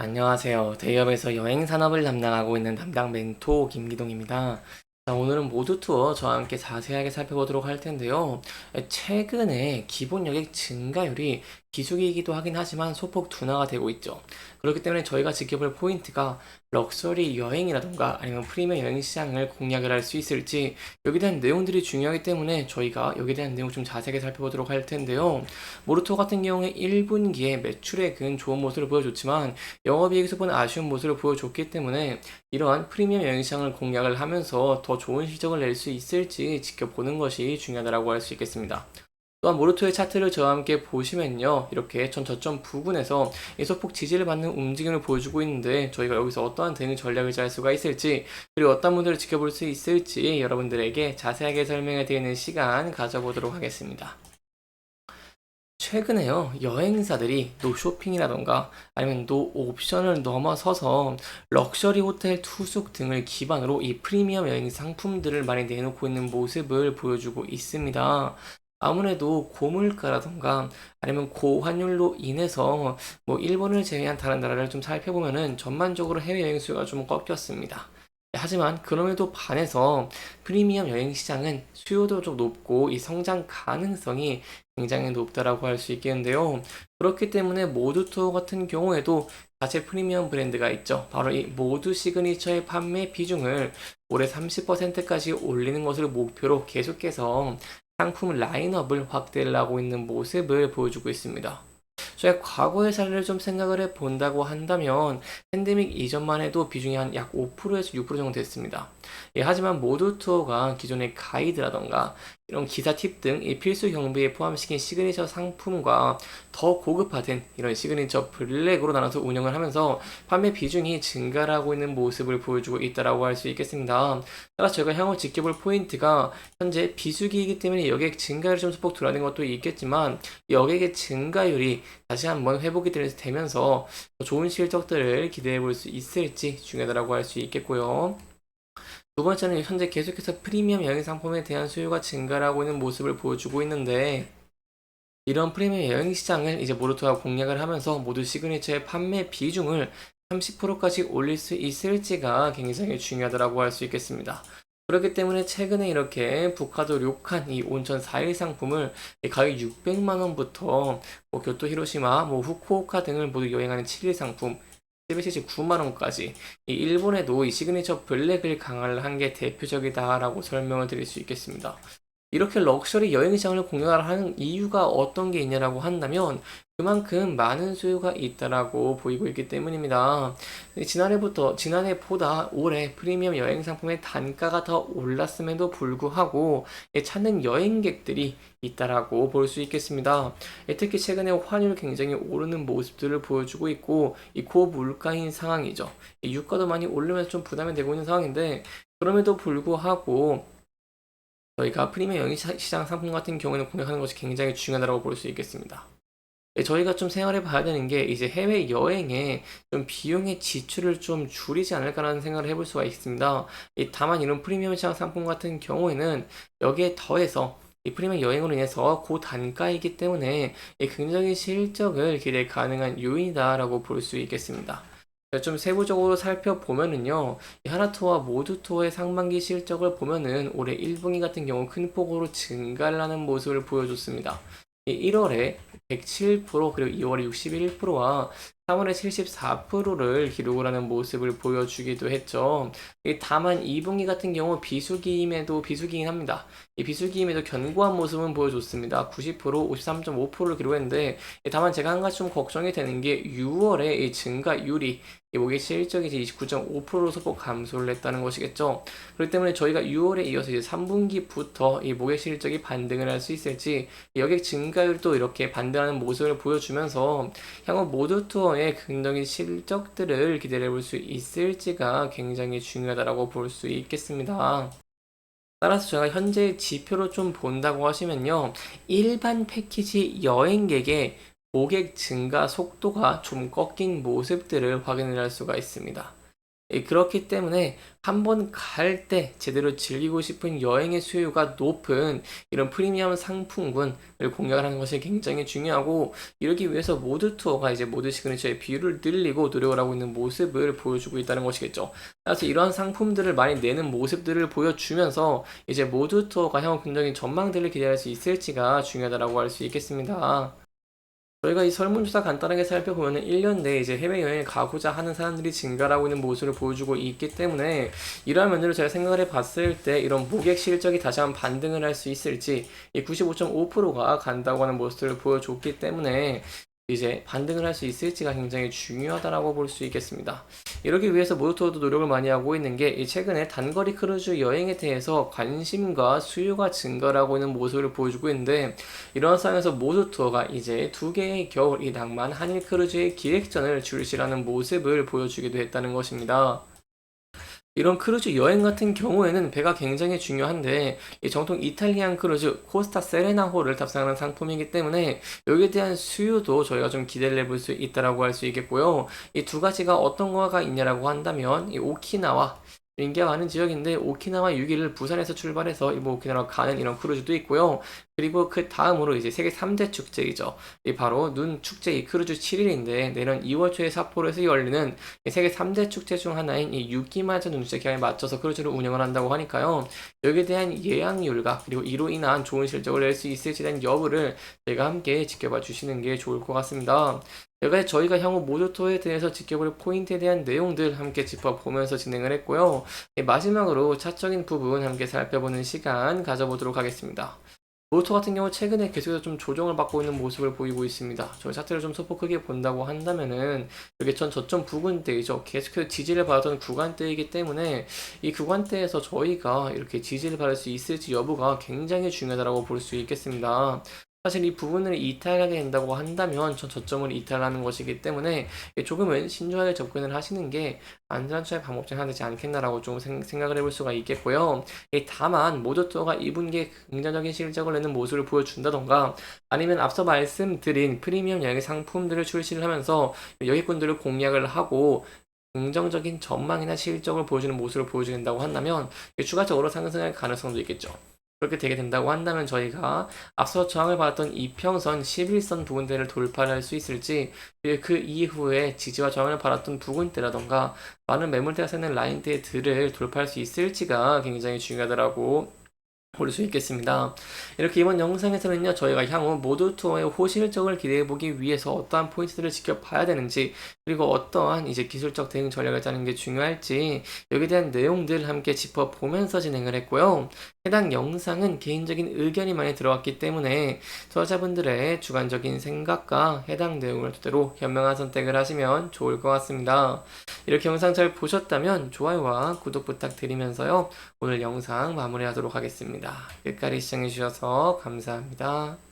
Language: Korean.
안녕하세요. 대기업에서 여행 산업을 담당하고 있는 담당 멘토 김기동입니다. 자, 오늘은 모두 투어 저와 함께 자세하게 살펴보도록 할 텐데요. 최근에 기본 여객 증가율이 기술이기도 하긴 하지만 소폭 둔화가 되고 있죠. 그렇기 때문에 저희가 지켜볼 포인트가 럭셔리 여행이라던가 아니면 프리미엄 여행 시장을 공략을 할 수 있을지 여기에 대한 내용들이 중요하기 때문에 저희가 여기에 대한 내용 좀 자세하게 살펴보도록 할 텐데요. 모르토 같은 경우에 1분기에 매출액은 좋은 모습을 보여줬지만 영업이익에서 보는 아쉬운 모습을 보여줬기 때문에 이러한 프리미엄 여행시장을 공략을 하면서 더 좋은 실적을 낼 수 있을지 지켜보는 것이 중요하다고 할 수 있겠습니다. 또한 모르토의 차트를 저와 함께 보시면요. 이렇게 전 저점 부근에서 소폭 지지를 받는 움직임을 보여주고 있는데 저희가 여기서 어떠한 대응 전략을 짤 수가 있을지 그리고 어떤 분들을 지켜볼 수 있을지 여러분들에게 자세하게 설명해 드리는 시간 가져보도록 하겠습니다. 최근에요, 여행사들이 노쇼핑이라던가 아니면 노옵션을 넘어서서 럭셔리 호텔 투숙 등을 기반으로 이 프리미엄 여행 상품들을 많이 내놓고 있는 모습을 보여주고 있습니다. 아무래도 고물가라던가 아니면 고환율로 인해서 뭐 일본을 제외한 다른 나라를 좀 살펴보면은 전반적으로 해외여행 수요가 좀 꺾였습니다. 하지만 그럼에도 반해서 프리미엄 여행 시장은 수요도 좀 높고 이 성장 가능성이 굉장히 높다라고 할 수 있겠는데요. 그렇기 때문에 모두 투어 같은 경우에도 자체 프리미엄 브랜드가 있죠. 바로 이 모두 시그니처의 판매 비중을 올해 30%까지 올리는 것을 목표로 계속해서 상품 라인업을 확대를 하고 있는 모습을 보여주고 있습니다. 저희가 과거의 사례를 좀 생각을 해 본다고 한다면 팬데믹 이전만 해도 비중이 한 약 5%에서 6% 정도 됐습니다. 하지만 모두 투어가 기존의 가이드라던가 이런 기사 팁 등 이 필수 경비에 포함시킨 시그니처 상품과 더 고급화된 이런 시그니처 블랙으로 나눠서 운영을 하면서 판매 비중이 증가를 하고 있는 모습을 보여주고 있다라고 할 수 있겠습니다. 따라서 저희가 향후 지켜볼 포인트가 현재 비수기이기 때문에 여객 증가율이 좀 소폭 드러나는 것도 있겠지만 여객의 증가율이 다시 한번 회복이 되면서 좋은 실적들을 기대해 볼 수 있을지 중요하다고 할 수 있겠고요. 두 번째는 현재 계속해서 프리미엄 여행 상품에 대한 수요가 증가를 하고 있는 모습을 보여주고 있는데 이런 프리미엄 여행 시장을 이제 모르토가 공략을 하면서 모두 시그니처의 판매 비중을 30%까지 올릴 수 있을지가 굉장히 중요하다고 할 수 있겠습니다. 그렇기 때문에 최근에 이렇게 북하도 료칸 이 온천 4일 상품을 가격 600만 원부터 뭐 교토 히로시마, 뭐 후쿠오카 등을 모두 여행하는 7일 상품 11cc 9만 원까지 이 일본에도 이 시그니처 블랙을 강화를 한 게 대표적이다라고 설명을 드릴 수 있겠습니다. 이렇게 럭셔리 여행시장을 공략을 하는 이유가 어떤 게 있냐라고 한다면 그만큼 많은 수요가 있다라고 보이고 있기 때문입니다. 지난해보다 올해 프리미엄 여행 상품의 단가가 더 올랐음에도 불구하고 찾는 여행객들이 있다라고 볼 수 있겠습니다. 특히 최근에 환율 굉장히 오르는 모습들을 보여주고 있고 이 고물가인 상황이죠. 유가도 많이 오르면서 좀 부담이 되고 있는 상황인데 그럼에도 불구하고 저희가 프리미엄 시장 상품 같은 경우에는 공략하는 것이 굉장히 중요하다고 볼 수 있겠습니다. 저희가 좀 생각해 봐야 되는 게 이제 해외 여행에 좀 비용의 지출을 좀 줄이지 않을까라는 생각을 해볼 수가 있습니다. 다만 이런 프리미엄 시장 상품 같은 경우에는 여기에 더해서 이 프리미엄 여행으로 인해서 고단가이기 때문에 굉장히 실적을 기대 가능한 요인이다라고 볼 수 있겠습니다. 좀 세부적으로 살펴보면은요, 이 하나투어와 모두투어의 상반기 실적을 보면은 올해 1분기 같은 경우 큰 폭으로 증가를 하는 모습을 보여줬습니다. 1월에 107% 그리고 2월에 61%와 3월에 74%를 기록을 하는 모습을 보여주기도 했죠. 다만 2분기 같은 경우 비수기긴 합니다. 이 비수기임에도 견고한 모습은 보여줬습니다. 90%, 53.5%를 기록했는데 다만 제가 한 가지 좀 걱정이 되는 게 6월에 이 증가율이 이 모기 실적이 이제 29.5%로 소폭 감소를 했다는 것이겠죠. 그렇기 때문에 저희가 6월에 이어서 이제 3분기부터 이 모기 실적이 반등을 할 수 있을지 여객 증가율도 이렇게 반등하는 모습을 보여주면서 향후 모두 투어의 긍정적인 실적들을 기대해 볼 수 있을지가 굉장히 중요하다고 볼 수 있겠습니다. 따라서 제가 현재 지표로 좀 본다고 하시면요. 일반 패키지 여행객의 고객 증가 속도가 좀 꺾인 모습들을 확인을 할 수가 있습니다. 그렇기 때문에 한번 갈 때 제대로 즐기고 싶은 여행의 수요가 높은 이런 프리미엄 상품군을 공략을 하는 것이 굉장히 중요하고, 이러기 위해서 모드 투어가 이제 모드 시그니처의 비율을 늘리고 노력을 하고 있는 모습을 보여주고 있다는 것이겠죠. 그래서 이런 상품들을 많이 내는 모습들을 보여주면서 이제 모드 투어가 향후 굉장히 전망들을 기대할 수 있을지가 중요하다고 할 수 있겠습니다. 저희가 이 설문조사 간단하게 살펴보면 1년 내에 이제 해외여행을 가고자 하는 사람들이 증가하고 있는 모습을 보여주고 있기 때문에, 이러한 면으로 제가 생각을 해봤을 때 이런 모객 실적이 다시 한번 반등을 할 수 있을지, 이 95.5%가 간다고 하는 모습을 보여줬기 때문에 이제 반등을 할 수 있을지가 굉장히 중요하다라고 볼 수 있겠습니다. 이러기 위해서 모토도 노력을 많이 하고 있는 게, 최근에 단거리 크루즈 여행에 대해서 관심과 수요가 증가하고 있는 모습을 보여주고 있는데, 이런 상황에서 모두 투어가 이제 2개의 겨울 이 낭만 한일 크루즈의 기획전을 출시하는 모습을 보여주기도 했다는 것입니다. 이런 크루즈 여행 같은 경우에는 배가 굉장히 중요한데, 이 정통 이탈리안 크루즈 코스타 세레나호를 탑승하는 상품이기 때문에 여기에 대한 수요도 저희가 좀 기대를 해볼 수 있다라고 할 수 있겠고요. 이 두 가지가 어떤 거가 있냐라고 한다면, 이 오키나와 인기가 많은 지역인데 오키나와 6일을 부산에서 출발해서 이뭐 오키나와 가는 이런 크루즈도 있고요. 그리고 그 다음으로 이제 세계 3대 축제이죠. 이 바로 눈 축제, 이 크루즈 7일인데 내년 2월 초에 삿포로에서 열리는 이 세계 3대 축제 중 하나인 이 유기마저 눈 축제 기간에 맞춰서 크루즈를 운영을 한다고 하니까요. 여기에 대한 예약률과 그리고 이로 인한 좋은 실적을 낼 수 있을지 대한 여부를 저희가 함께 지켜봐 주시는 게 좋을 것 같습니다. 여기에 저희가 향후 모조토에 대해서 지켜볼 포인트에 대한 내용들 함께 짚어보면서 진행을 했고요. 마지막으로 차적인 부분 함께 살펴보는 시간 가져보도록 하겠습니다. 모토 같은 경우 최근에 계속해서 좀 조정을 받고 있는 모습을 보이고 있습니다. 저희 차트를 좀 소폭 크게 본다고 한다면은 여기 전 저점 부근대이죠. 계속해서 지지를 받았던 구간대이기 때문에 이 구간대에서 저희가 이렇게 지지를 받을 수 있을지 여부가 굉장히 중요하다고 볼 수 있겠습니다. 사실 이 부분을 이탈하게 된다고 한다면 전 저점을 이탈하는 것이기 때문에 조금은 신중하게 접근을 하시는 게 안전처의 방법 중 하나 되지 않겠나라고 좀 생각을 해볼 수가 있겠고요. 다만 모조토가 2분기에 긍정적인 실적을 내는 모습을 보여준다던가, 아니면 앞서 말씀드린 프리미엄 여행 상품들을 출시를 하면서 여객꾼들을 공략을 하고 긍정적인 전망이나 실적을 보여주는 모습을 보여준다고 한다면 추가적으로 상승할 가능성도 있겠죠. 그렇게 되게 된다고 한다면 저희가 앞서 저항을 받았던 이평선 11선 부근대를 돌파할 수 있을지, 그 이후에 지지와 저항을 받았던 부근대라던가 많은 매물대가 세는 라인대들을 돌파할 수 있을지가 굉장히 중요하더라고 볼 수 있겠습니다. 이렇게 이번 영상에서는요, 저희가 향후 모두 투어의 호실적을 기대해보기 위해서 어떠한 포인트들을 지켜봐야 되는지, 그리고 어떠한 이제 기술적 대응 전략을 짜는 게 중요할지, 여기에 대한 내용들 함께 짚어보면서 진행을 했고요. 해당 영상은 개인적인 의견이 많이 들어왔기 때문에 투자자분들의 주관적인 생각과 해당 내용을 토대로 현명한 선택을 하시면 좋을 것 같습니다. 이렇게 영상 잘 보셨다면 좋아요와 구독 부탁드리면서요, 오늘 영상 마무리하도록 하겠습니다. 끝까지 시청해주셔서 감사합니다.